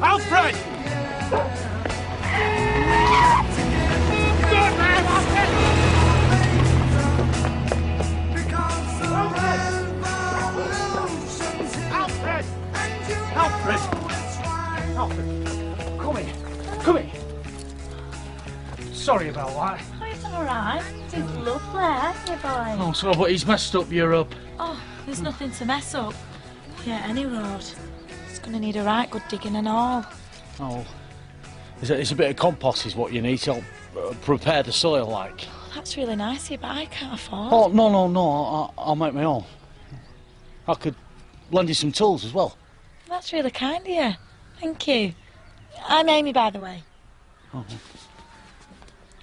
Alfred! Alfred! Alfred! Alfred! Come here. Come here. Sorry about that. Oh, it's all right. It's lovely, aren't you, boy? Oh, so but he's messed up Europe. Oh, there's nothing to mess up. Yeah, any road. It's going to need a right good digging and all. Oh, it's a bit of compost is what you need to prepare the soil, like. Oh, that's really nice of you, but I can't afford. Oh, no. I'll make my own. I could lend you some tools as well. That's really kind of you. Thank you. I'm Amy, by the way. Oh.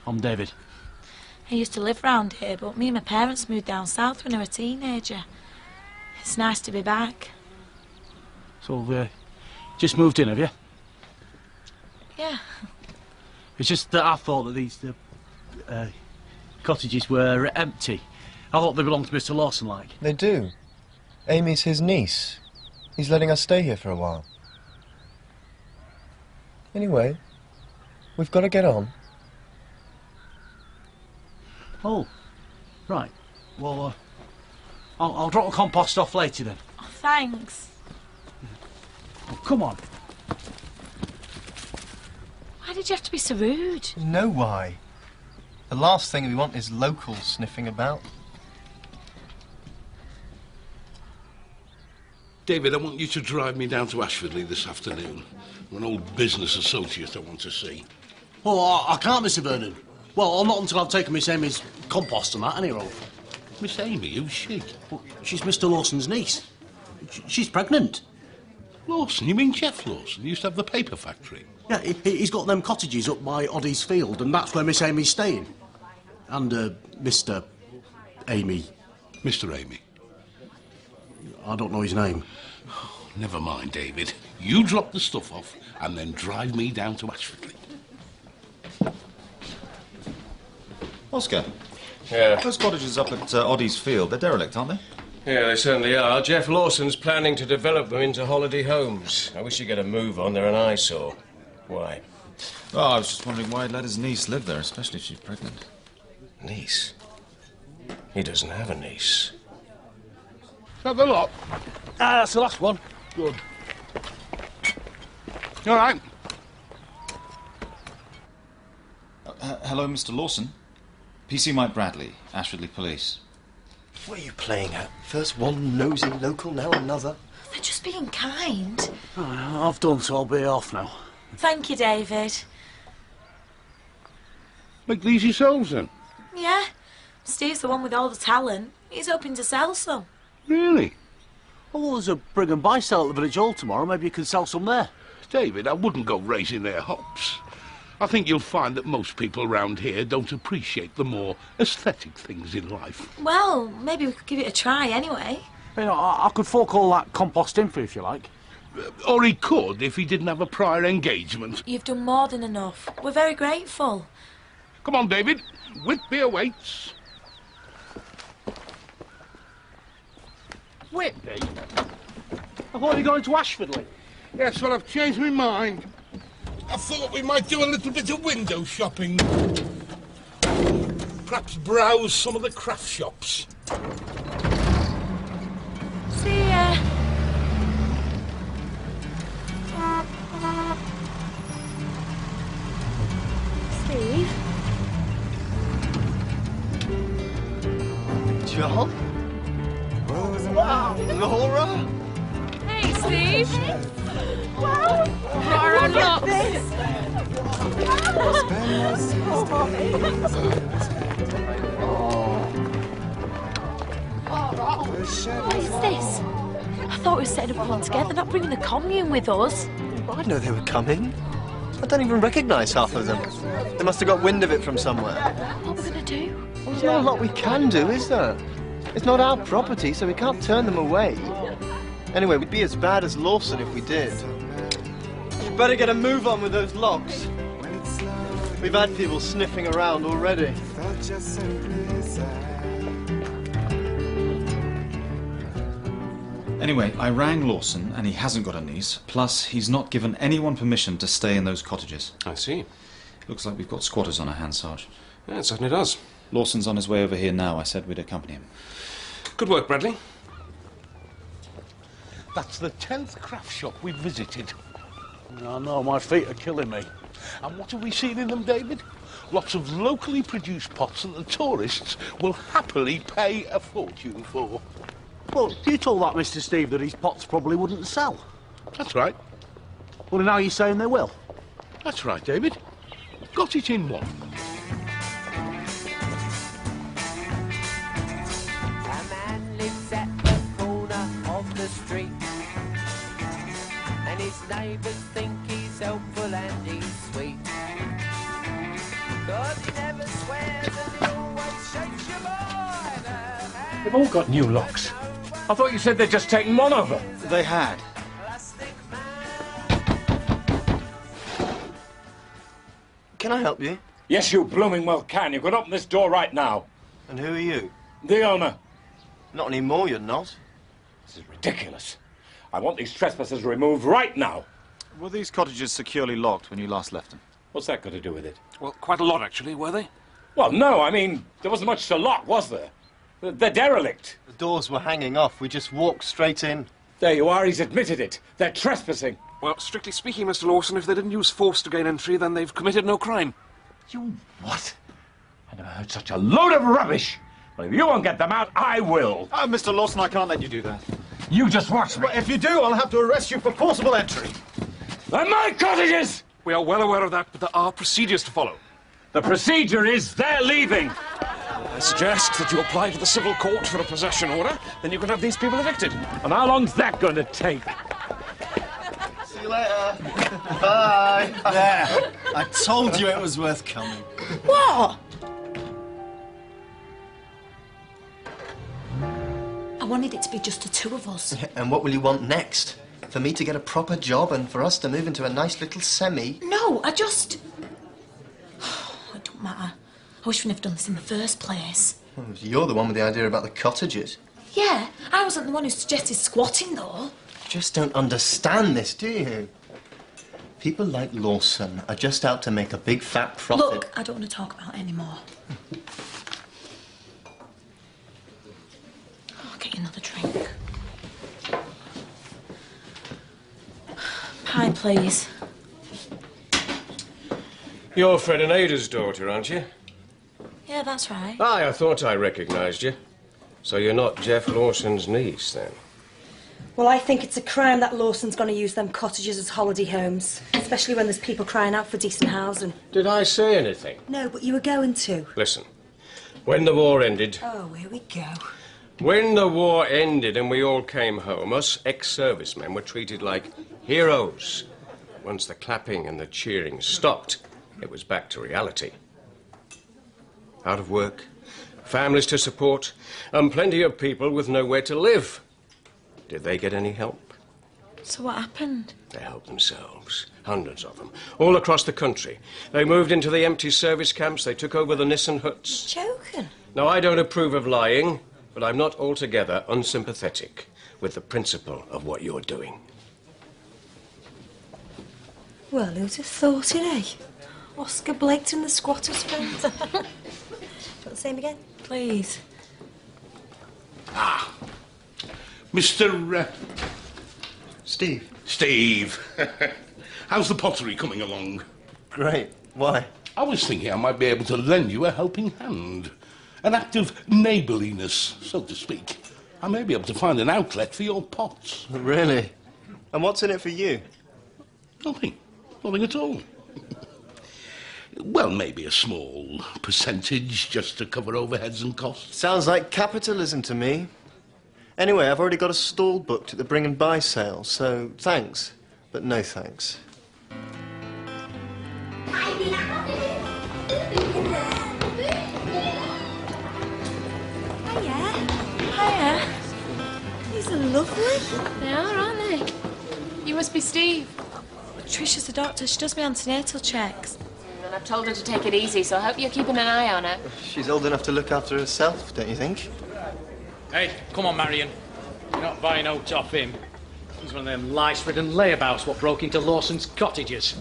I'm David. I used to live round here, but me and my parents moved down south when I was a teenager. It's nice to be back. So, just moved in, have you? Yeah. It's just that I thought that these cottages were empty. I thought they belonged to Mr. Lawson, like. They do. Amy's his niece. He's letting us stay here for a while. Anyway, we've got to get on. Oh, right. Well, I'll drop the compost off later then. Oh, thanks. Oh, come on. Why did you have to be so rude? You know why. The last thing we want is locals sniffing about. David, I want you to drive me down to Ashfordley this afternoon. An old business associate I want to see. Oh, I can't, Mr. Vernon. Well, not until I've taken Miss Amy's compost and that, anyway. Miss Amy, who's she? Well, she's Mr. Lawson's niece. She's pregnant. Lawson? You mean Jeff Lawson? He used to have the paper factory. Yeah, he's got them cottages up by Oddie's Field, and that's where Miss Amy's staying. And, Mr. Amy. Mr. Amy? I don't know his name. Oh, never mind, David. You drop the stuff off and then drive me down to Ashfordley. Oscar. Yeah. Those cottages up at Oddie's Field, they're derelict, aren't they? Yeah, they certainly are. Jeff Lawson's planning to develop them into holiday homes. I wish you'd get a move on. They're an eyesore. Why? Oh, I was just wondering why he'd let his niece live there, especially if she's pregnant. Niece? He doesn't have a niece. Is that the lot? That's the last one. Good. All right. Hello, Mr. Lawson. PC Mike Bradley, Ashfordley Police. What are you playing at? First one nosy local, now another. They're just being kind. Oh, I've done, so I'll be off now. Thank you, David. Make these yourselves, then? Yeah. Steve's the one with all the talent. He's hoping to sell some. Really? Oh, well, there's a bring and buy sale at the village hall tomorrow. Maybe you can sell some there. David, I wouldn't go raising their hops. I think you'll find that most people around here don't appreciate the more aesthetic things in life. Well, maybe we could give it a try anyway. You know, I could fork all that compost in for you if you like. Or he could if he didn't have a prior engagement. You've done more than enough. We're very grateful. Come on, David. Whitby awaits. Whitby? I thought you were going to Ashfordley. Yes, well, I've changed my mind. I thought we might do a little bit of window shopping. Perhaps browse some of the craft shops. See ya. Steve? John? Wow, Laura? Hey, Steve. Wow! Laura, look! What is this? I thought we were setting up one together, not bringing the commune with us. I didn't know they were coming. I don't even recognise half of them. They must have got wind of it from somewhere. What are we going to do? Well, there's not a lot we can do, is there? It's not our property, so we can't turn them away. Anyway, we'd be as bad as Lawson if we did. You'd better get a move on with those locks. We've had people sniffing around already. Anyway, I rang Lawson and he hasn't got a niece. Plus, he's not given anyone permission to stay in those cottages. I see. Looks like we've got squatters on our hands, Sarge. Yeah, it certainly does. Lawson's on his way over here now. I said we'd accompany him. Good work, Bradley. That's the 10th craft shop we've visited. I know, my feet are killing me. And what have we seen in them, David? Lots of locally produced pots that the tourists will happily pay a fortune for. Well, you told that Mr. Steve that his pots probably wouldn't sell. That's right. Well, now you're saying they will? That's right, David. Got it in one. A man lives at the corner of the street, and his neighbours think he's helpful and he's sweet. 'Cause he never swears and he always shakes you by the hand. They've all got new locks. I thought you said they'd just taken one over. They had. Can I help you? Yes, you blooming well can. You can open this door right now. And who are you? The owner. Not anymore, you're not. This is ridiculous. I want these trespassers removed right now. Were these cottages securely locked when you last left them? What's that got to do with it? Well, quite a lot, actually, were they? Well, no, I mean, there wasn't much to lock, was there? They're derelict. The doors were hanging off. We just walked straight in. There you are, he's admitted it. They're trespassing. Well, strictly speaking, Mr. Lawson, if they didn't use force to gain entry, then they've committed no crime. You what? I never heard such a load of rubbish. Well, if you won't get them out, I will. Mr. Lawson, I can't let you do that. You just watch me. But if you do, I'll have to arrest you for forcible entry. They're my cottages! We are well aware of that, but there are procedures to follow. The procedure is they're leaving. I suggest that you apply to the civil court for a possession order, then you can have these people evicted. And how long's that going to take? See you later. Bye. There. I told you it was worth coming. What? I wanted it to be just the two of us. And what will you want next? For me to get a proper job and for us to move into a nice little semi? No, I just... It don't matter. I wish we'd never done this in the first place. Well, you're the one with the idea about the cottages. Yeah, I wasn't the one who suggested squatting, though. You just don't understand this, do you? People like Lawson are just out to make a big fat profit. Look, I don't want to talk about it anymore. I'll get you another drink. Pie, please. You're Fred and Ada's daughter, aren't you? Yeah, that's right. Aye, I thought I recognised you. So you're not Jeff Lawson's niece, then? Well, I think it's a crime that Lawson's going to use them cottages as holiday homes, especially when there's people crying out for decent housing. Did I say anything? No, but you were going to. Listen, when the war ended... Oh, here we go. When the war ended and we all came home, us ex-servicemen were treated like heroes. Once the clapping and the cheering stopped, it was back to reality. Out of work, families to support, and plenty of people with nowhere to live. Did they get any help? So what happened? They helped themselves. Hundreds of them. All across the country. They moved into the empty service camps. They took over the Nissen huts. Joking? Now, I don't approve of lying, but I'm not altogether unsympathetic with the principle of what you're doing. Well, who'd have thought it, eh? Oscar Blaked and the squatter's friend. Do you want the same again? Please. Ah, Mr. Steve. Steve. How's the pottery coming along? Great. Why? I was thinking I might be able to lend you a helping hand. An act of neighbourliness, so to speak. I may be able to find an outlet for your pots. Really? And what's in it for you? Nothing. Nothing at all. Well, maybe a small percentage just to cover overheads and costs. Sounds like capitalism to me. Anyway, I've already got a stall booked at the bring and buy sale, so thanks, but no thanks. Hiya. These are lovely. They are, aren't they? You must be Steve. Tricia's the doctor. She does my antenatal checks. And I've told her to take it easy, so I hope you're keeping an eye on her. She's old enough to look after herself, don't you think? Hey, come on, Marion. You're not buying out off him. He's one of them lice-ridden layabouts what broke into Lawson's cottages.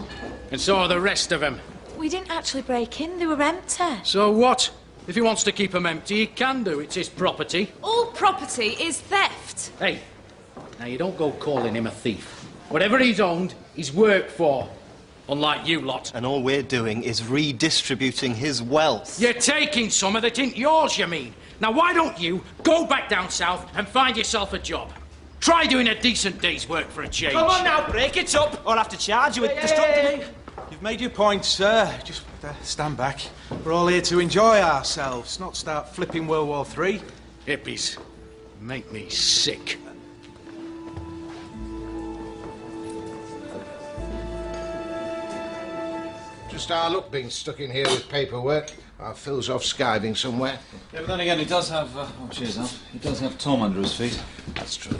And so are the rest of them. We didn't actually break in, they were empty. So what? If he wants to keep them empty, he can do. It's his property. All property is theft. Hey, now you don't go calling him a thief. Whatever he's owned, he's worked for. Unlike you lot. And all we're doing is redistributing his wealth. You're taking some of it ain't yours, you mean? Now why don't you go back down south and find yourself a job? Try doing a decent day's work for a change. Come on now, break it up, or I'll have to charge you with destructive... You've made your point, sir. Just stand back. We're all here to enjoy ourselves, not start flipping World War III. Hippies make me sick. Just our luck being stuck in here with paperwork. Our Phil's off skiving somewhere. Yeah, but then again, he does have... oh, cheers, Alf. He does have Tom under his feet. That's true.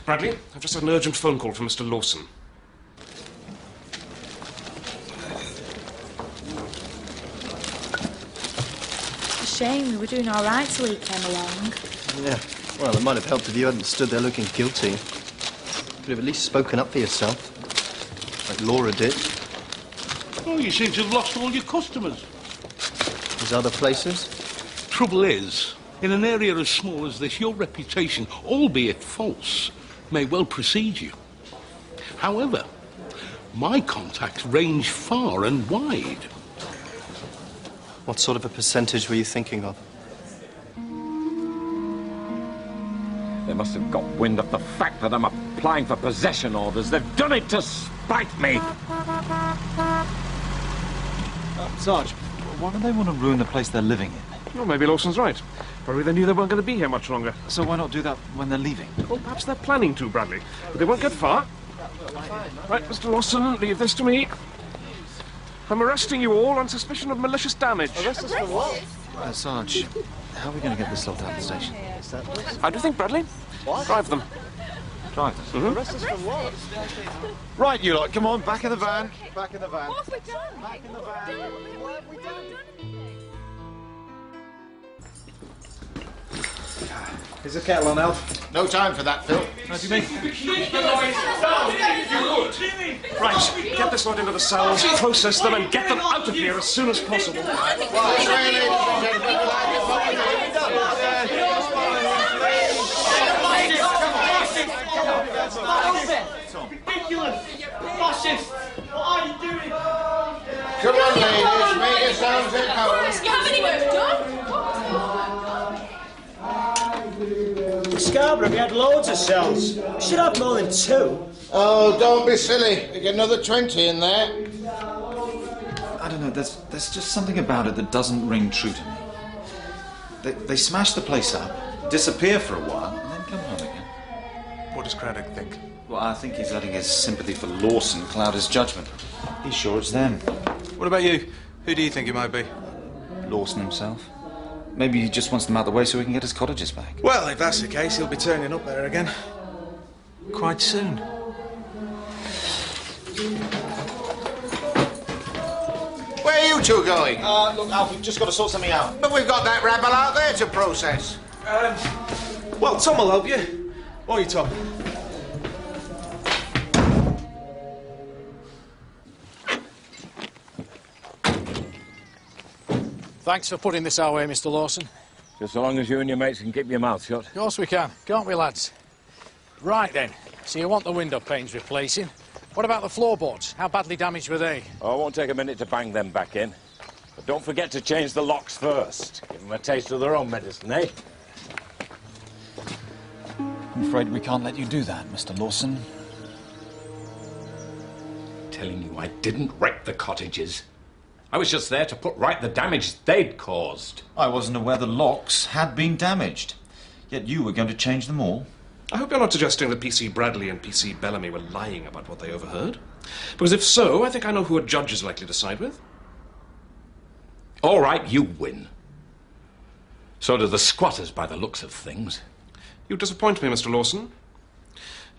Bradley, I've just had an urgent phone call from Mr. Lawson. It's a shame, we were doing all right till he came along. Yeah, well, it might have helped if you hadn't stood there looking guilty. Could have at least spoken up for yourself, like Laura did. Oh, you seem to have lost all your customers. There's other places? Trouble is, in an area as small as this, your reputation, albeit false, may well precede you. However, my contacts range far and wide. What sort of a percentage were you thinking of? They must have got wind of the fact that I'm applying for possession orders. They've done it to spite me. Sarge, why do they want to ruin the place they're living in? Well, maybe Lawson's right. Probably they knew they weren't going to be here much longer. So why not do that when they're leaving? Well, perhaps they're planning to, Bradley. But they won't get far. Right, Mr. Lawson, leave this to me. I'm arresting you all on suspicion of malicious damage. Arrest us for what? Sarge, how are we going to get this lot out of the station? How do you think, Bradley? What? Drive them. Drive them? Mm-hmm. Arrest us for what? Right, you lot, come on, back in the van. Back in the van. What have we done? Back in the van. What have we done? Is the kettle on, Elf? No time for that, Phil. How do you mean? Right, get this lot into the cells, process them, and get them out of here as soon as possible. Ridiculous! Fascist! What are you doing? Come on, ladies, make yourselves at home. You have any work done? Scarborough, we had loads of cells. We should have more than 2. Oh, don't be silly. You get another 20 in there. I don't know, there's just something about it that doesn't ring true to me. They smash the place up, disappear for a while, and then come home again. What does Craddock think? Well, I think he's letting his sympathy for Lawson cloud his judgment. He's sure it's them. What about you? Who do you think it might be? Lawson himself. Maybe he just wants them out the way so he can get his cottages back. Well, if that's the case, he'll be turning up there again. Quite soon. Where are you two going? Look, Alf, we've just got to sort something out. But we've got that rabble out there to process. Well, Tom will help you. Won't you, Tom? Thanks for putting this our way, Mr. Lawson. Just so long as you and your mates can keep your mouth shut. Of course we can, can't we, lads? Right then, so you want the window panes replacing. What about the floorboards? How badly damaged were they? Oh, it won't take a minute to bang them back in. But don't forget to change the locks first. Give them a taste of their own medicine, eh? I'm afraid we can't let you do that, Mr. Lawson. Telling you I didn't wreck the cottages. I was just there to put right the damage they'd caused. I wasn't aware the locks had been damaged. Yet you were going to change them all. I hope you're not suggesting that PC Bradley and PC Bellamy were lying about what they overheard. Because if so, I think I know who a judge is likely to side with. All right, you win. So do the squatters, by the looks of things. You disappoint me, Mr. Lawson.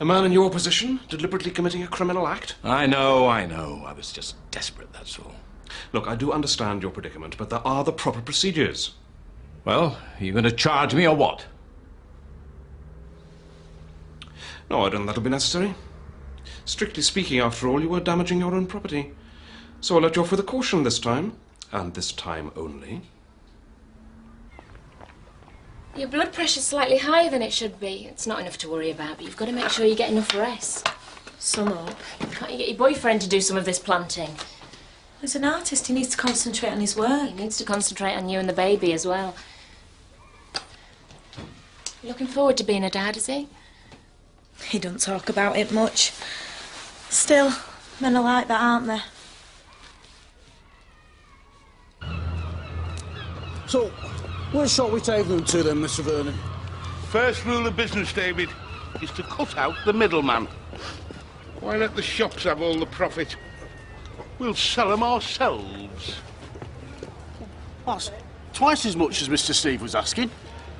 A man in your position, deliberately committing a criminal act? I know. I was just desperate, that's all. Look, I do understand your predicament, but there are the proper procedures. Well, are you going to charge me or what? No, I don't think that'll be necessary. Strictly speaking, after all, you were damaging your own property. So I'll let you off with a caution this time, and this time only. Your blood pressure's slightly higher than it should be. It's not enough to worry about, but you've got to make sure you get enough rest. Sum up. Can't you get your boyfriend to do some of this planting? He's an artist. He needs to concentrate on his work. He needs to concentrate on you and the baby as well. Looking forward to being a dad, is he? He don't talk about it much. Still, men are like that, aren't they? So, where shall we take them to then, Mr. Vernon? First rule of business, David, is to cut out the middleman. Why let the shops have all the profit? We'll sell them ourselves. That's twice as much as Mr. Steve was asking.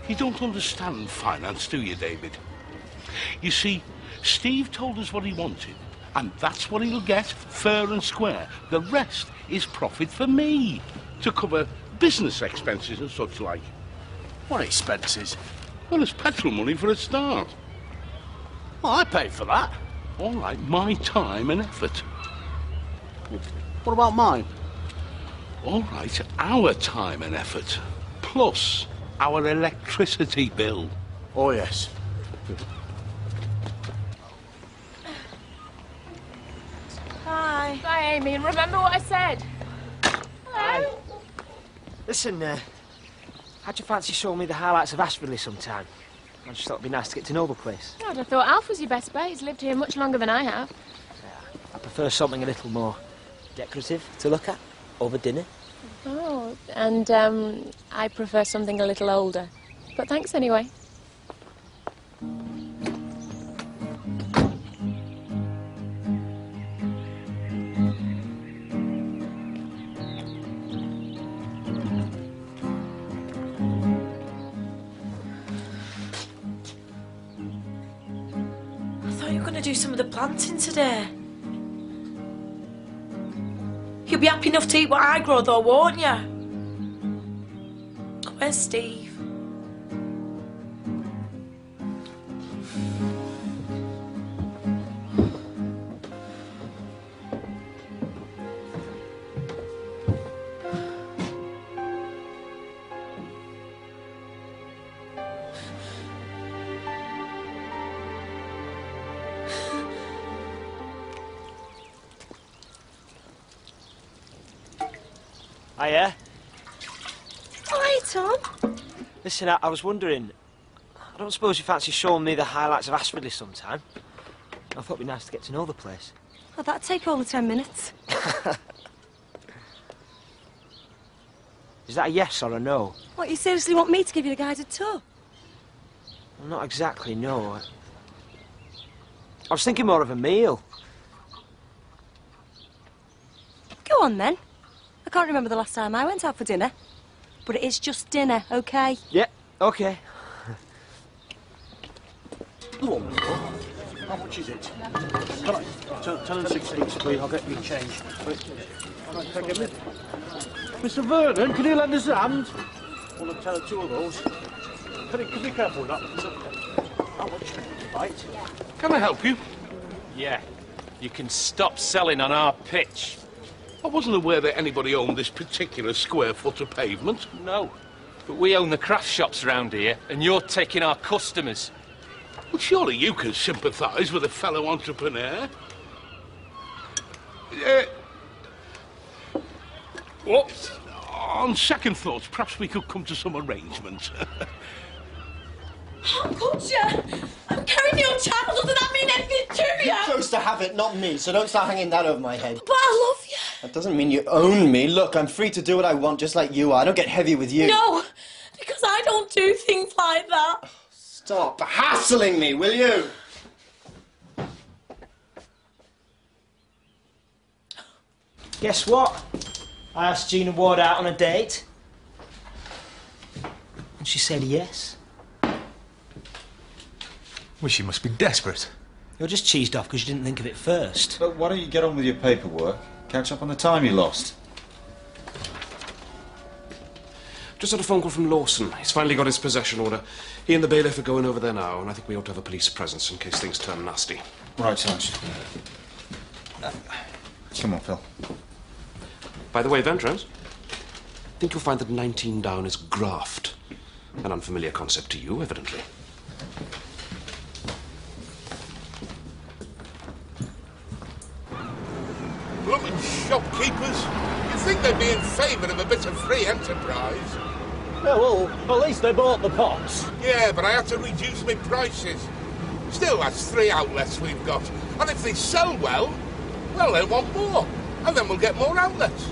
You don't understand finance, do you, David? You see, Steve told us what he wanted, and that's what he'll get, fair and square. The rest is profit for me, to cover business expenses and such like. What expenses? Well, it's petrol money for a start. Well, I paid for that. All right, my time and effort. What about mine? All right, our time and effort, plus our electricity bill. Oh, yes. Hi. Bye, Amy, and remember what I said. Hello. Listen, how'd you fancy showing me the highlights of Ashfordley sometime? I just thought it'd be nice to get to know the place. I'd have thought Alf was your best bet. He's lived here much longer than I have. I prefer something a little more decorative to look at over dinner. Oh, and I prefer something a little older. But thanks anyway. I thought you were going to do some of the planting today. You'll be happy enough to eat what I grow, though, won't you? Where's Steve? Hiya. Hi, Tom. Listen, I was wondering, I don't suppose you fancy showing me the highlights of Ashfordley sometime? I thought it'd be nice to get to know the place. Oh, that'd take all the 10 minutes. Is that a yes or a no? What, you seriously want me to give you a guided tour? Well, not exactly, no. I was thinking more of a meal. Go on, then. I can't remember the last time I went out for dinner. But it is just dinner, OK? Yeah, OK. Go on, how much is it? Can I? 10 and 16, please. I'll get you change. Mr. Vernon, can you lend us a hand? One of 10 or 2 of those. Can you be careful with that? How much? Right. Can I help you? Yeah. You can stop selling on our pitch. I wasn't aware that anybody owned this particular square foot of pavement. No. But we own the craft shops round here, and you're taking our customers. Well, surely you can sympathise with a fellow entrepreneur. What? On second thoughts, perhaps we could come to some arrangement. How could you? I'm carrying your child. Doesn't that mean anything to you? You chose to have it, not me, so don't start hanging that over my head. But I love you. That doesn't mean you own me. Look, I'm free to do what I want, just like you are. I don't get heavy with you. No, because I don't do things like that. Stop hassling me, will you? Guess what? I asked Gina Ward out on a date. And she said yes. Well, she must be desperate. You're just cheesed off because you didn't think of it first. But why don't you get on with your paperwork? Catch up on the time you lost. Just had a phone call from Lawson. He's finally got his possession order. He and the bailiff are going over there now, and I think we ought to have a police presence in case things turn nasty. Right, Sarge. Come on, Phil. By the way, Ventrose, I think you'll find that 19 down is graft. An unfamiliar concept to you, evidently. Blooming shopkeepers. You'd think they'd be in favour of a bit of free enterprise. Yeah, well, at least they bought the pots. Yeah, but I had to reduce my prices. Still, that's 3 outlets we've got. And if they sell well, they'll want more. And then we'll get more outlets.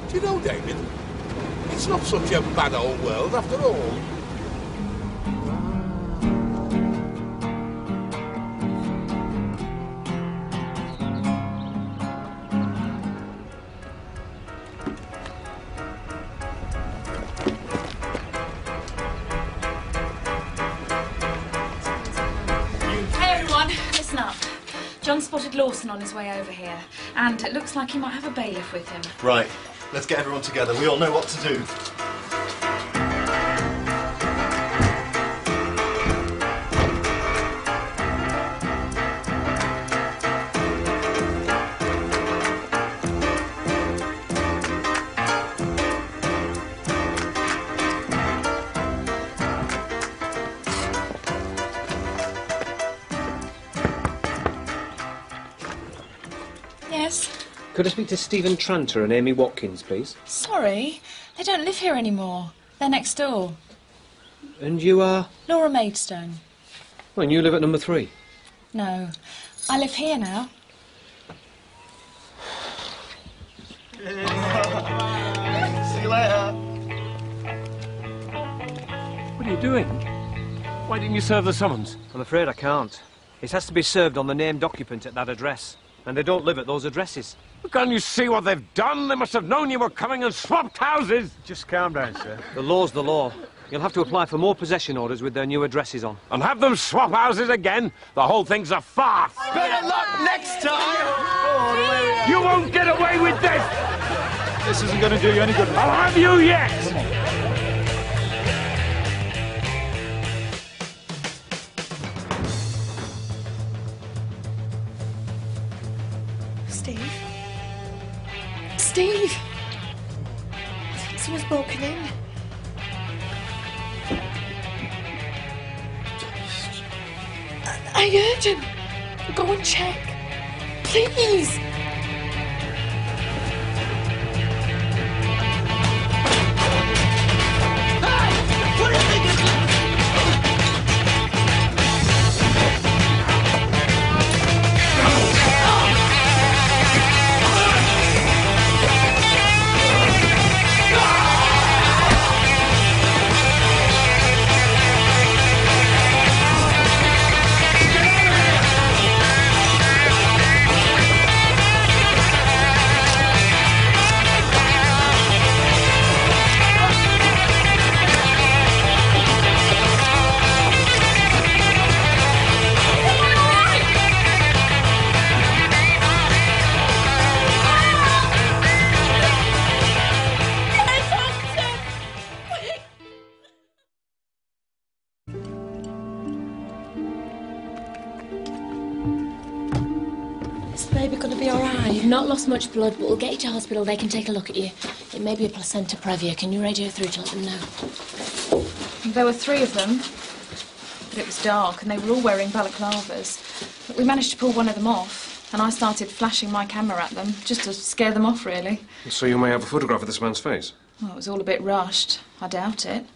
Do you know, David, it's not such a bad old world after all. John spotted Lawson on his way over here, and it looks like he might have a bailiff with him. Right, let's get everyone together. We all know what to do. Yes? Could I speak to Stephen Tranter and Amy Watkins, please? Sorry, they don't live here anymore. They're next door. And you are? Laura Maidstone. Well, and you live at number 3? No, I live here now. See you later. What are you doing? Why didn't you serve the summons? I'm afraid I can't. It has to be served on the named occupant at that address. And they don't live at those addresses. Can't you see what they've done? They must have known you were coming and swapped houses. Just calm down, sir. The law's the law. You'll have to apply for more possession orders with their new addresses on. And have them swap houses again? The whole thing's a farce. Better luck next time! You won't get away with this! This isn't going to do you any good. I'll have you yet! Come on. Steve! I think someone's broken in. I heard him. Go and check. Please! Not lost much blood, but we'll get you to hospital. They can take a look at you. It may be a placenta previa. Can you radio through to let them know? There were 3 of them, but it was dark and they were all wearing balaclavas. But we managed to pull one of them off, and I started flashing my camera at them, just to scare them off, really. So you may have a photograph of this man's face? Well, it was all a bit rushed. I doubt it.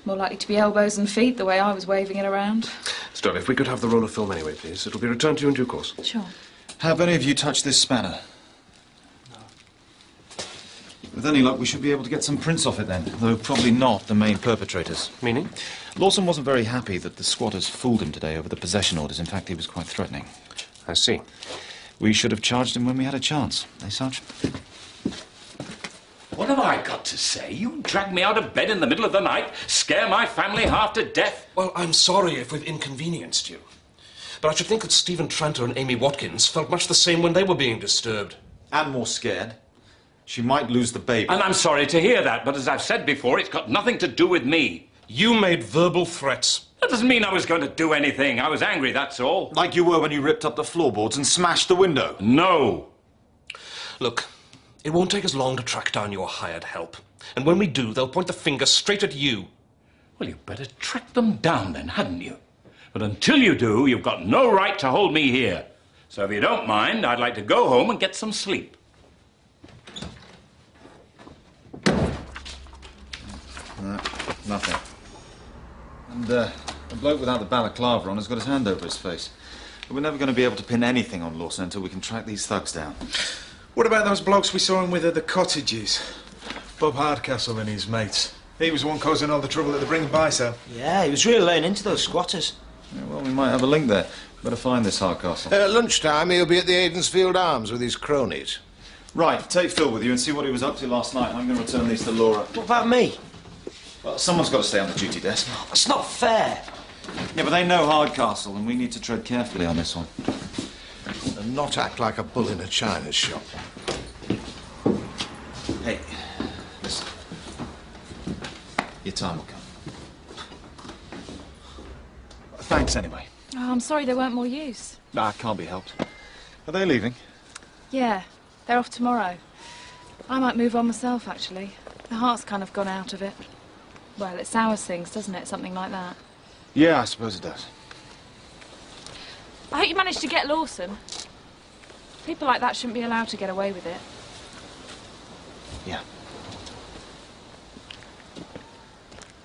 More likely to be elbows and feet, the way I was waving it around. Still, if we could have the roll of film anyway, please. It'll be returned to you in due course. Sure. Have any of you touched this spanner? With any luck, we should be able to get some prints off it then, though probably not the main perpetrators. Meaning? Lawson wasn't very happy that the squatters fooled him today over the possession orders. In fact, he was quite threatening. I see. We should have charged him when we had a chance, eh, Sarge? What have I got to say? You drag me out of bed in the middle of the night, scare my family half to death. Well, I'm sorry if we've inconvenienced you. But I should think that Stephen Tranter and Amy Watkins felt much the same when they were being disturbed. And more scared. She might lose the baby. And I'm sorry to hear that, but as I've said before, it's got nothing to do with me. You made verbal threats. That doesn't mean I was going to do anything. I was angry, that's all. Like you were when you ripped up the floorboards and smashed the window. No. Look, it won't take us long to track down your hired help. And when we do, they'll point the finger straight at you. Well, you'd better track them down then, hadn't you? But until you do, you've got no right to hold me here. So if you don't mind, I'd like to go home and get some sleep. No, nothing. And the bloke without the balaclava on has got his hand over his face. But we're never going to be able to pin anything on Lawson until we can track these thugs down. What about those blokes we saw him with at the cottages? Bob Hardcastle and his mates. He was the one causing all the trouble at the Bring Buy sale. Yeah, he was really laying into those squatters. Yeah, well, we might have a link there. Better find this Hardcastle. At lunchtime, he'll be at the Aidensfield Arms with his cronies. Right, take Phil with you and see what he was up to last night. I'm going to return these to Laura. What about me? Well, someone's got to stay on the duty desk. That's not fair. Yeah, but they know Hardcastle, and we need to tread carefully on this one. And not act like a bull in a china shop. Hey, listen. Your time will come. Thanks, anyway. Oh, I'm sorry there weren't more use. Nah, can't be helped. Are they leaving? Yeah, they're off tomorrow. I might move on myself, actually. The heart's kind of gone out of it. Well, it sours things, doesn't it? Something like that. Yeah, I suppose it does. I hope you managed to get Lawson. People like that shouldn't be allowed to get away with it. Yeah.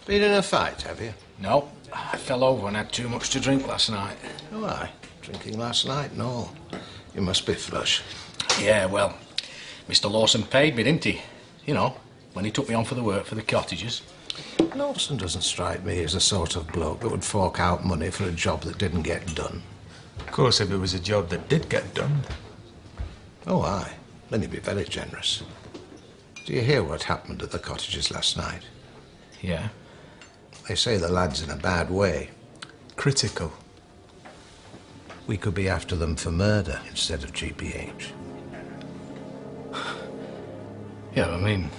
Been in a fight, have you? No, I fell over and had too much to drink last night. Oh, aye. Drinking last night? No. You must be flush. Yeah, well, Mr. Lawson paid me, didn't he? You know, when he took me on for the work for the cottages. Lawson doesn't strike me as the sort of bloke that would fork out money for a job that didn't get done. Of course, if it was a job that did get done. Oh, aye. Then he'd be very generous. Do you hear what happened at the cottages last night? Yeah. They say the lad's in a bad way. Critical. We could be after them for murder instead of GPH. Yeah, I mean...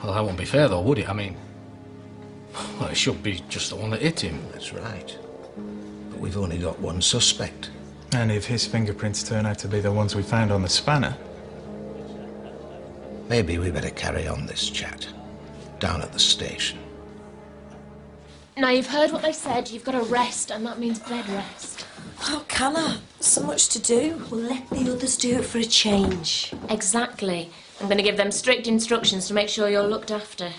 Well, that wouldn't be fair, though, would it? I mean... Well, it should be just the one that hit him. That's right. But we've only got one suspect. And if his fingerprints turn out to be the ones we found on the spanner... Maybe we better carry on this chat. Down at the station. Now, you've heard what they said. You've got to rest, and that means bed rest. How can I? So much to do. We'll let the others do it for a change. Exactly. I'm going to give them strict instructions to make sure you're looked after.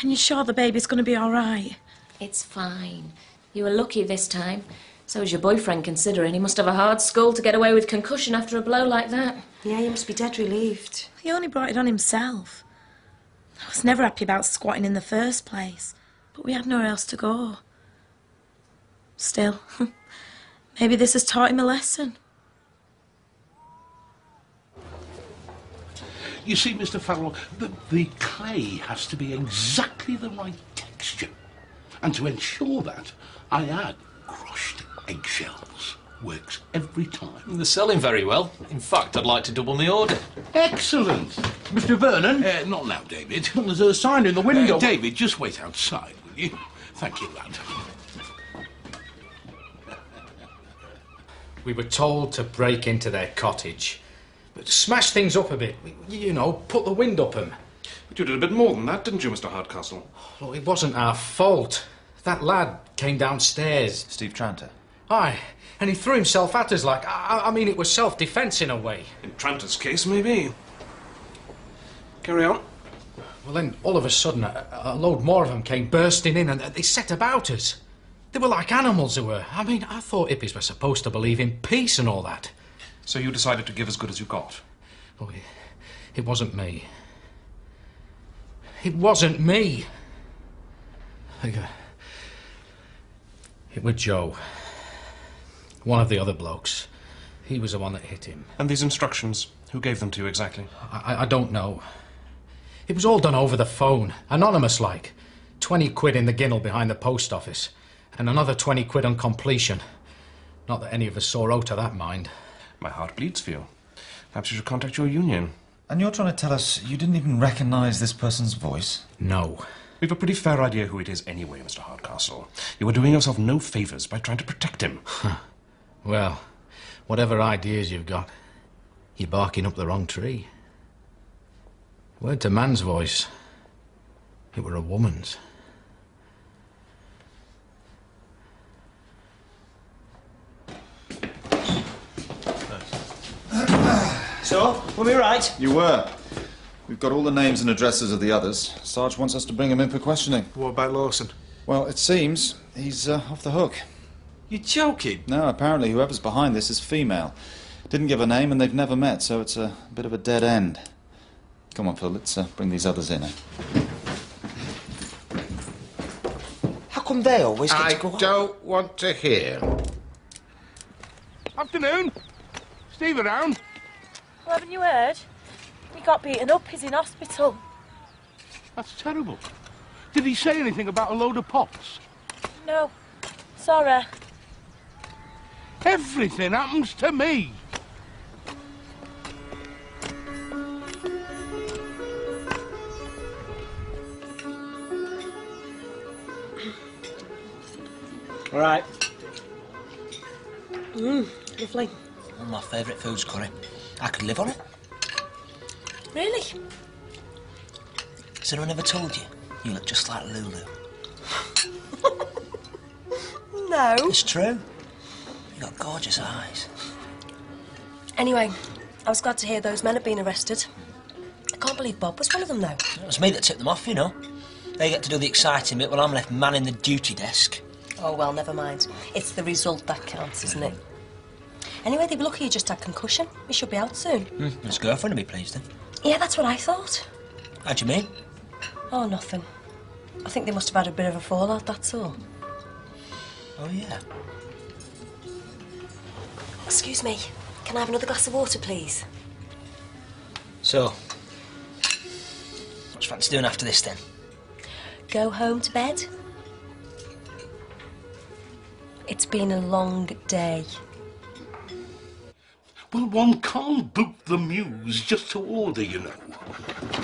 And you're sure the baby's going to be all right? It's fine. You were lucky this time. So is your boyfriend, considering he must have a hard skull to get away with concussion after a blow like that. Yeah, he must be dead relieved. He only brought it on himself. I was never happy about squatting in the first place, but we had nowhere else to go. Still, maybe this has taught him a lesson. You see, Mr. Farrell, the clay has to be exactly the right texture. And to ensure that, I add crushed eggshells. Works every time. They're selling very well. In fact, I'd like to double my order. Excellent. Mr. Vernon? Not now, David. There's a sign in the window. David, just wait outside, will you? Thank you, lad. We were told to break into their cottage. But smash things up a bit. You know, put the wind up them. But you did a bit more than that, didn't you, Mr. Hardcastle? Look, it wasn't our fault. That lad came downstairs. Steve Tranter? Aye, and he threw himself at us like... I mean, it was self-defence in a way. In Tranter's case, maybe. Carry on. Well, then, all of a sudden, a load more of them came bursting in and they set about us. They were like animals, they were. I mean, I thought hippies were supposed to believe in peace and all that. So you decided to give as good as you got? Oh, it wasn't me. It wasn't me. It was Joe. One of the other blokes. He was the one that hit him. And these instructions, who gave them to you exactly? I don't know. It was all done over the phone, anonymous-like. 20 quid in the ginnel behind the post office, and another 20 quid on completion. Not that any of us saw out of that, mind. My heart bleeds for you. Perhaps you should contact your union. And you're trying to tell us you didn't even recognise this person's voice? No. We've a pretty fair idea who it is anyway, Mr. Hardcastle. You were doing yourself no favours by trying to protect him. Well, whatever ideas you've got, you're barking up the wrong tree. It weren't a man's voice. It were a woman's. So, were we right? You were. We've got all the names and addresses of the others. Sarge wants us to bring him in for questioning. What about Lawson? Well, it seems he's off the hook. You're joking? No, apparently whoever's behind this is female. Didn't give a name and they've never met, so it's a bit of a dead end. Come on, Phil, let's bring these others in. How come they always get to go out? I don't want to hear. Afternoon. Steve around? Well, haven't you heard? He got beaten up. He's in hospital. That's terrible. Did he say anything about a load of pots? No. Sorry. Everything happens to me. All right. Lovely. One of my favourite foods, curry. I could live on it. Really? Has anyone ever told you? You look just like Lulu. No. It's true. You've got gorgeous eyes. Anyway, I was glad to hear those men had been arrested. I can't believe Bob was one of them, though. It was me that tipped them off, you know. They get to do the exciting bit while I'm left manning the duty desk. Oh, well, never mind. It's the result that counts, isn't it? Anyway, they'd be lucky you just had concussion. We should be out soon. His girlfriend will be pleased, then. Yeah, that's what I thought. How do you mean? Oh, nothing. I think they must have had a bit of a fallout, that's all. Oh, yeah. Excuse me. Can I have another glass of water, please? So, what's fancy doing after this, then? Go home to bed. It's been a long day. Well, one can't book the muse just to order, you know.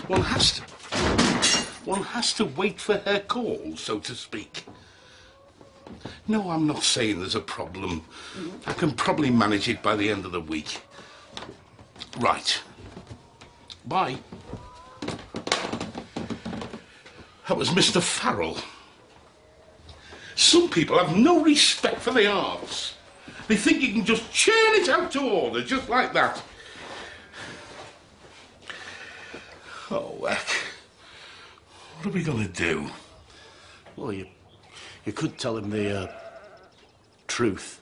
One has to wait for her call, so to speak. No, I'm not saying there's a problem. I can probably manage it by the end of the week. Right. Bye. That was Mr. Farrell. Some people have no respect for the arts. They think you can just churn it out to order, just like that. Oh, heck. What are we going to do? Well, you could tell him the truth.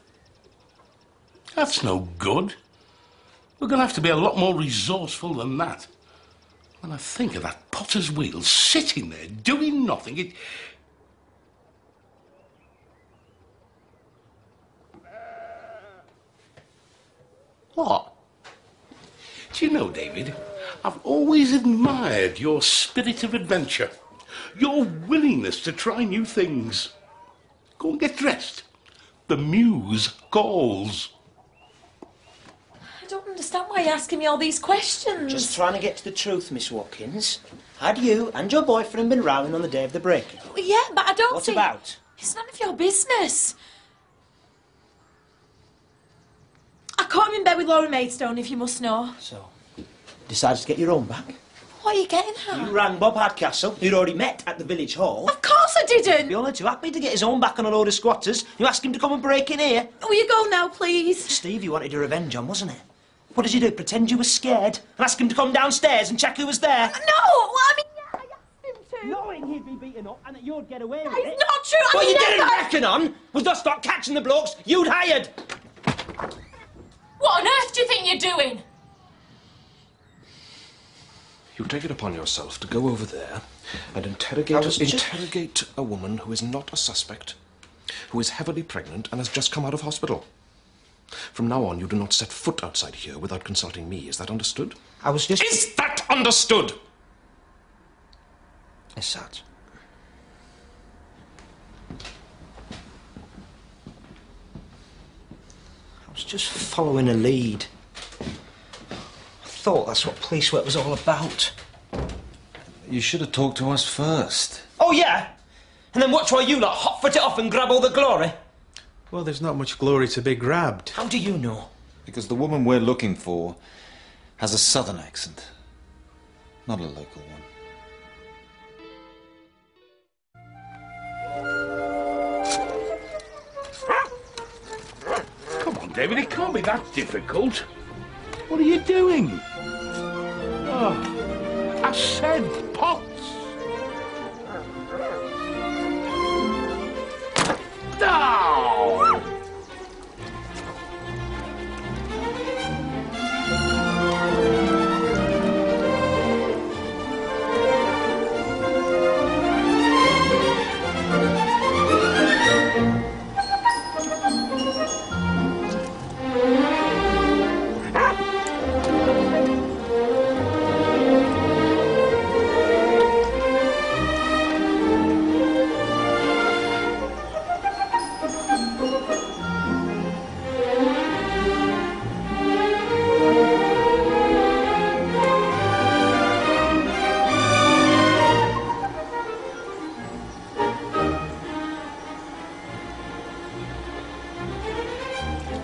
That's no good. We're going to have to be a lot more resourceful than that. When I think of that potter's wheel sitting there doing nothing, it... What? Do you know, David, I've always admired your spirit of adventure, your willingness to try new things. Go and get dressed. The muse calls. I don't understand why you're asking me all these questions. Just trying to get to the truth, Miss Watkins. Had you and your boyfriend been rowing on the day of the break-in? Well, yeah, but I don't What think... about? It's none of your business. I caught him in bed with Laura Maidstone, if you must know. So, decided to get your own back? What are you getting at? You rang Bob Hardcastle, who'd already met at the village hall. Of course I didn't! You're only too happy to get his own back on a load of squatters. You asked him to come and break in here. Will you go now, please? Steve, you wanted your revenge on, wasn't it? What did you do? Pretend you were scared and ask him to come downstairs and check who was there? No! Well, I mean, yeah, I asked him to. Knowing he'd be beaten up and that you'd get away with That it. is not true! What I you never... didn't reckon on was not stop catching the blokes you'd hired. What on earth do you think you're doing? You take it upon yourself to go over there and interrogate a woman who is not a suspect, who is heavily pregnant and has just come out of hospital. From now on, you do not set foot outside here without consulting me. Is that understood? I was just... Is that understood? Yes, Sarge. I was just following a lead. I thought that's what police work was all about. You should have talked to us first. Oh, yeah? And then watch while you lot hot-foot it off and grab all the glory? Well, there's not much glory to be grabbed. How do you know? Because the woman we're looking for has a southern accent, not a local one. Come on, David, it can't be that difficult. What are you doing? Oh, I said pots. No!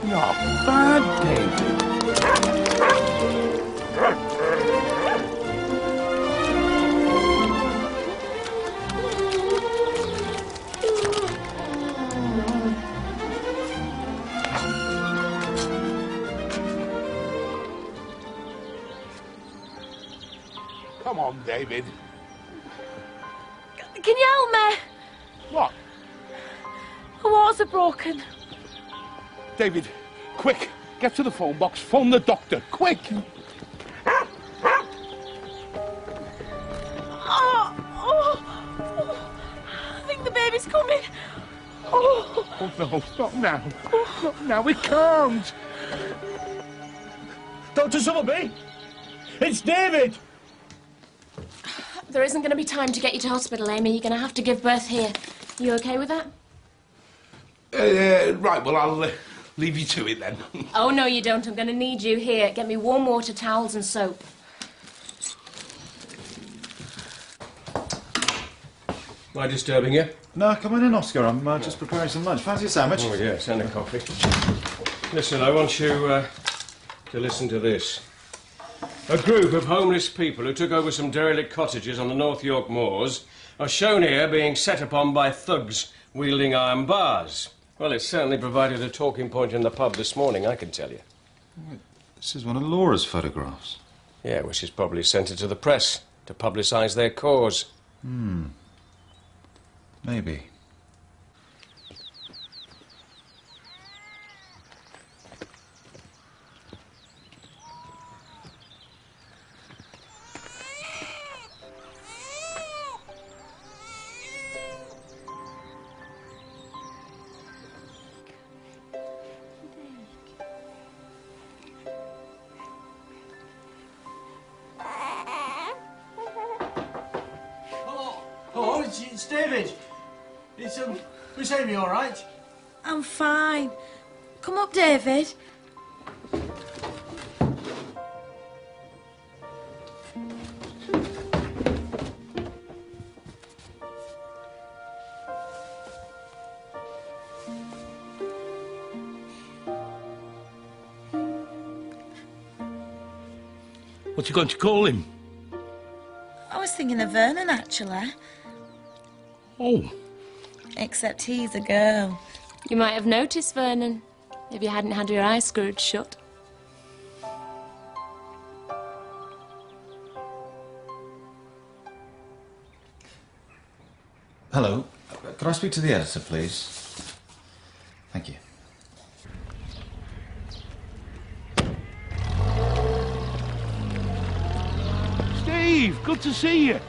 Not bad, David. Come on, David. Can you help me? What? The waters are broken. David, quick, get to the phone box, phone the doctor, quick! I think the baby's coming. Oh no, not now. Not now, we can't! Dr. Summerbee, it's David! There isn't going to be time to get you to hospital, Amy. You're going to have to give birth here. You okay with that? Right, well, I'll leave you to it then. Oh, no, you don't. I'm going to need you here. Get me warm water, towels and soap. Am I disturbing you? No, come on in, Oscar. I'm just preparing some lunch. Fancy a sandwich? Oh, yes, and a coffee. Listen, I want you to listen to this. A group of homeless people who took over some derelict cottages on the North York moors are shown here being set upon by thugs wielding iron bars. Well, it certainly provided a talking point in the pub this morning, I can tell you. This is one of Laura's photographs. Yeah, well, she's probably sent it to the press to publicise their cause. Maybe. Oh, it's David. It's, Miss Amy all right? I'm fine. Come up, David. What you going to call him? I was thinking of Vernon, actually. Oh. Except he's a girl. You might have noticed, Vernon, if you hadn't had your eyes screwed shut. Hello. Could I speak to the editor, please? Thank you. Steve, good to see you.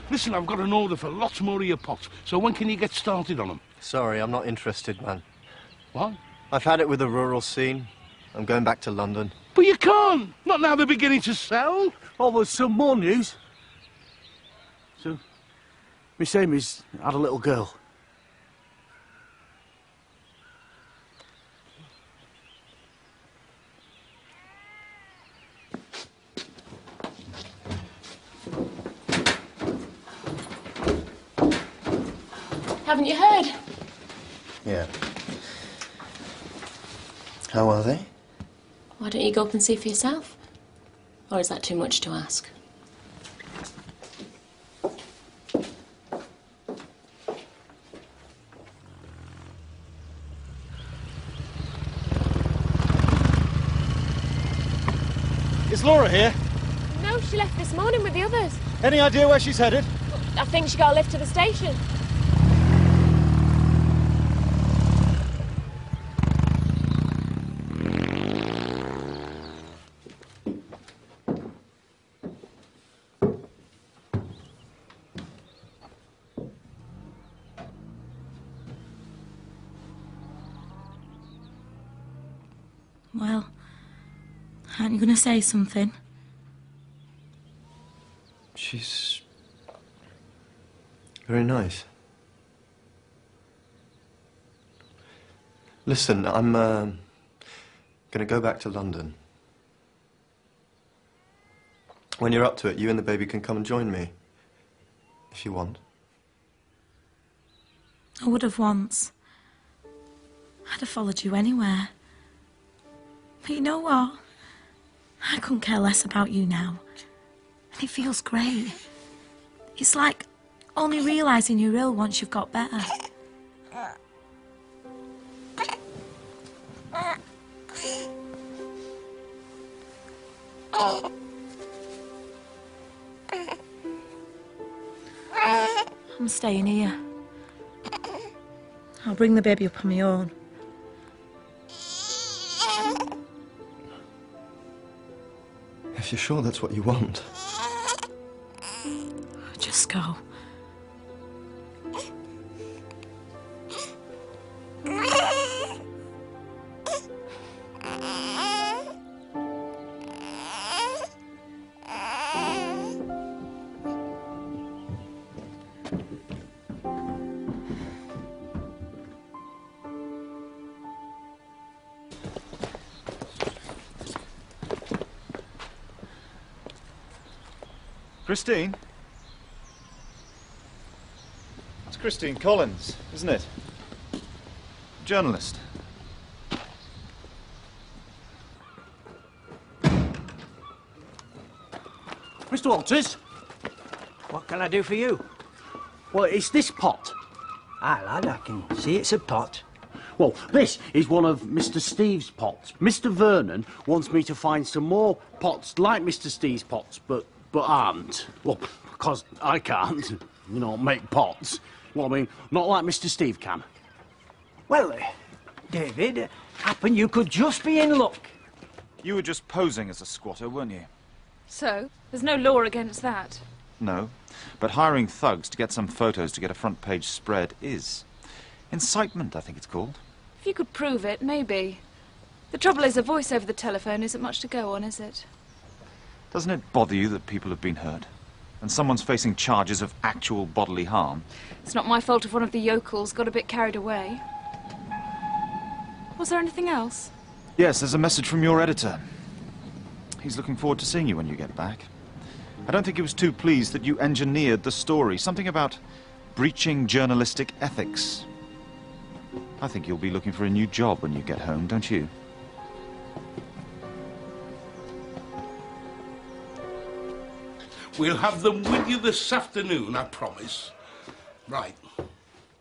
Listen, I've got an order for lots more of your pots, so when can you get started on them? Sorry, I'm not interested, man. What? I've had it with the rural scene. I'm going back to London. But you can't! Not now they're beginning to sell. Oh, there's some more news. So, Miss Amy's had a little girl. Haven't you heard? Yeah. How are they? Why don't you go up and see for yourself? Or is that too much to ask? Is Laura here? No, she left this morning with the others. Any idea where she's headed? I think she got a lift to the station. Well, aren't you going to say something? She's very nice. Listen, I'm going to go back to London. When you're up to it, you and the baby can come and join me, if you want. I would have once. I'd have followed you anywhere. But you know what? I couldn't care less about you now. And it feels great. It's like only realising you're ill once you've got better. I'm staying here. I'll bring the baby up on my own. If you're sure that's what you want. Just go. Christine? It's Christine Collins, isn't it? Journalist. Mr. Walters? What can I do for you? Well, it's this pot. Aye, lad, I can see it's a pot. Well, this is one of Mr. Steve's pots. Mr. Vernon wants me to find some more pots like Mr. Steve's pots, but aren't. Well, because I can't, you know, make pots. Well, I mean, not like Mr. Steve can. Well, David, happen you could just be in luck. You were just posing as a squatter, weren't you? So, there's no law against that. No, but hiring thugs to get some photos to get a front page spread is. Incitement, I think it's called. If you could prove it, maybe. The trouble is, a voice over the telephone isn't much to go on, is it? Doesn't it bother you that people have been hurt? And someone's facing charges of actual bodily harm? It's not my fault if one of the yokels got a bit carried away. Was there anything else? Yes, there's a message from your editor. He's looking forward to seeing you when you get back. I don't think he was too pleased that you engineered the story. Something about breaching journalistic ethics. I think you'll be looking for a new job when you get home, don't you? We'll have them with you this afternoon, I promise. Right.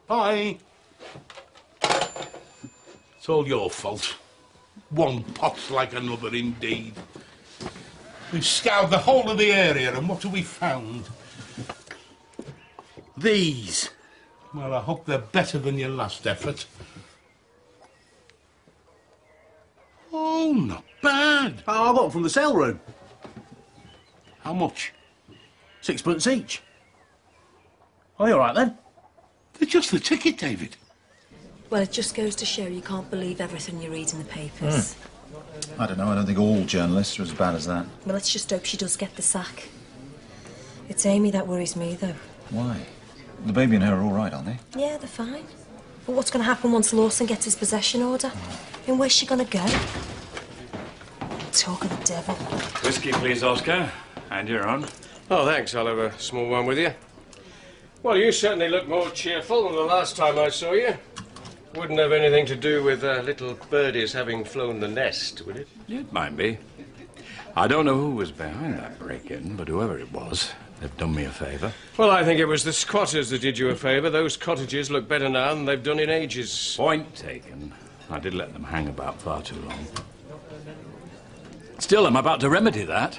Bye. It's all your fault. One pot's like another, indeed. We've scoured the whole of the area, and what have we found? These. Well, I hope they're better than your last effort. Oh, not bad. I got them from the sale room. How much? 6 each. Oh, you all right then? They're just the ticket, David. Well, it just goes to show you can't believe everything you read in the papers. I don't know, I don't think all journalists are as bad as that. Well, let's just hope she does get the sack. It's Amy that worries me, though. Why? The baby and her are all right, aren't they? Yeah, they're fine. But what's going to happen once Lawson gets his possession order? And where's she going to go? Talk of the devil. Whiskey, please, Oscar. And you're on. Oh, thanks. I'll have a small one with you. Well, you certainly look more cheerful than the last time I saw you. Wouldn't have anything to do with little birdies having flown the nest, would it? It might be. I don't know who was behind that break-in, but whoever it was, they've done me a favour. Well, I think it was the squatters that did you a favour. Those cottages look better now than they've done in ages. Point taken. I did let them hang about far too long. Still, I'm about to remedy that.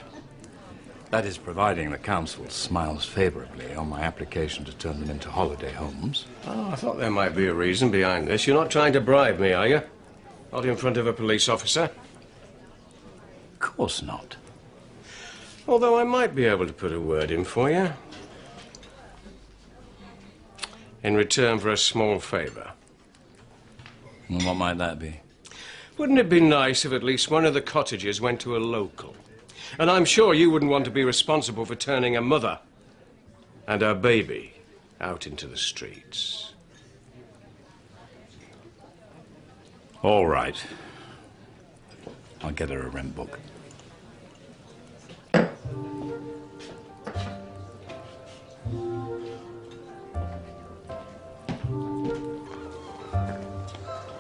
That is, providing the council smiles favourably on my application to turn them into holiday homes. Oh, I thought there might be a reason behind this. You're not trying to bribe me, are you? Not in front of a police officer? Of course not. Although I might be able to put a word in for you. In return for a small favour. And what might that be? Wouldn't it be nice if at least one of the cottages went to a local? And I'm sure you wouldn't want to be responsible for turning a mother and her baby out into the streets. All right. I'll get her a rent book.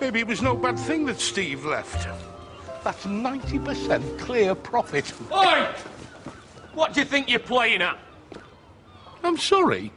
Maybe it was no bad thing that Steve left. That's 90% clear profit. Oi! What do you think you're playing at? I'm sorry.